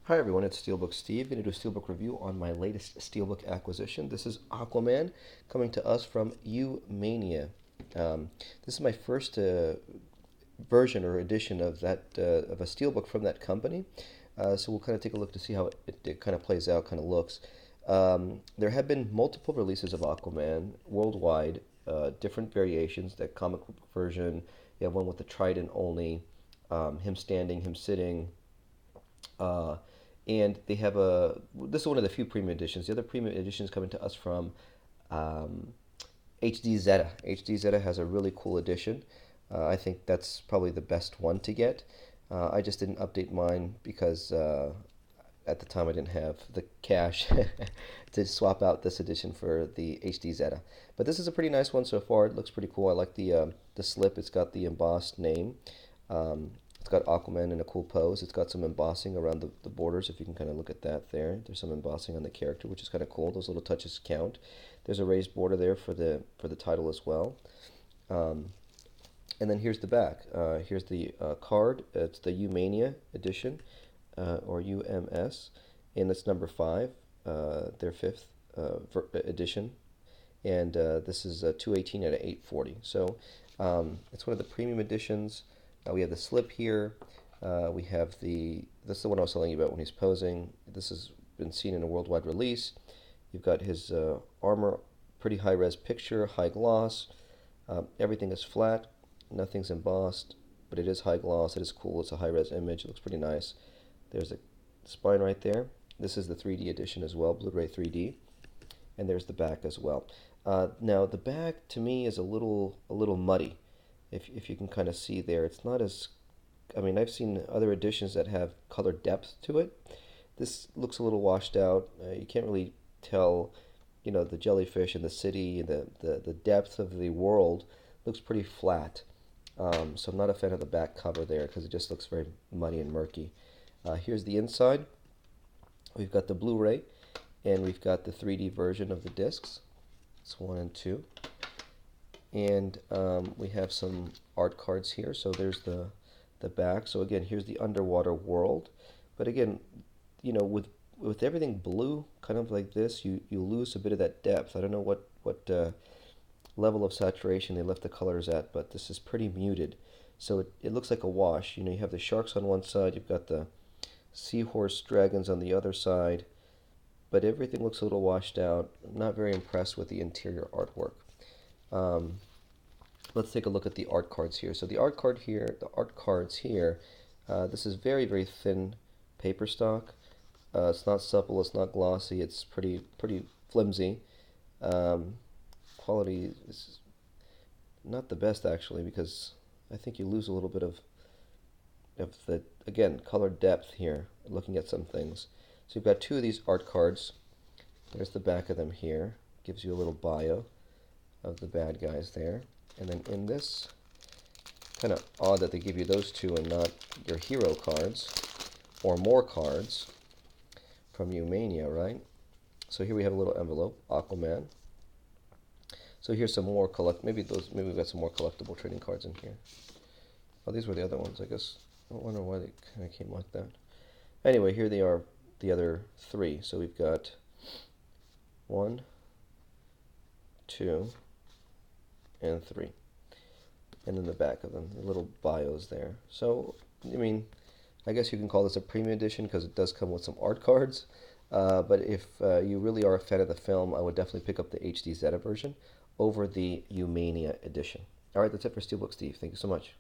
Hi everyone, it's Steelbook Steve. Going to do a Steelbook review on my latest Steelbook acquisition. This is Aquaman, coming to us from UMANIA. This is my first version or edition of of a Steelbook from that company. So we'll kind of take a look to see how it kind of plays out, kind of looks. There have been multiple releases of Aquaman worldwide, different variations. That comic book version, you have one with the trident only, him standing, him sitting. Uh, and they have this is one of the few premium editions. The other premium editions coming to us from um, HD Zeta. HD Zeta has a really cool edition. I think that's probably the best one to get. I just didn't update mine because at the time I didn't have the cash to swap out this edition for the HD Zeta. But this is a pretty nice one so far. It looks pretty cool. I like the slip. It's got the embossed name. It's got Aquaman in a cool pose. It's got some embossing around the borders, if you can kind of look at that there. There's some embossing on the character, which is kind of cool. Those little touches count. There's a raised border there for the title as well. And then here's the back. Here's the card. It's the UMANIA edition, or UMS, and it's number 5, their 5th edition. And this is 218 out of 840. So it's one of the premium editions. We have the slip here. We have this is the one I was telling you about when he's posing. This has been seen in a worldwide release. You've got his armor, pretty high-res picture, high gloss. Everything is flat, nothing's embossed, but it is high gloss. It is cool. It's a high-res image. It looks pretty nice. There's a spine right there. This is the 3D edition as well, Blu-ray 3D. And there's the back as well. Now the back to me is a little muddy. If you can kind of see there, it's not as, I mean, I've seen other editions that have color depth to it. This looks a little washed out. You can't really tell, the jellyfish and the city and the depth of the world looks pretty flat. So I'm not a fan of the back cover there because it just looks very muddy and murky. Here's the inside. We've got the Blu-ray and we've got the 3D version of the discs. It's 1 and 2. And we have some art cards here. So there's the back. So again, here's the underwater world. But again, with everything blue, kind of like this, you lose a bit of that depth. I don't know what level of saturation they left the colors at, but this is pretty muted. So it looks like a wash. You have the sharks on one side, you've got the seahorse dragons on the other side, but everything looks a little washed out. I'm not very impressed with the interior artwork. Let's take a look at the art cards here. So the art cards here, this is very, very thin paper stock. It's not supple, it's not glossy, it's pretty flimsy. Quality is not the best actually, because I think you lose a little bit of the, again, color depth here, looking at some things. So you've got 2 of these art cards. There's the back of them here. Gives you a little bio of the bad guys there. And then in this, kind of odd that they give you those 2 and not your hero cards, or more cards from UMANIA, right? So here we have a little envelope, Aquaman. So here's some more maybe we've got some more collectible trading cards in here. Oh, these were the other ones, I guess. I wonder why they kind of came like that. Anyway, here they are, the other 3. So we've got 1, 2, and 3. And then the back of them, the little bios there. So, I mean, I guess you can call this a premium edition because it does come with some art cards. But if you really are a fan of the film, I would definitely pick up the HD Zeta version over the UMANIA edition. All right, that's it for Steelbook Steve. Thank you so much.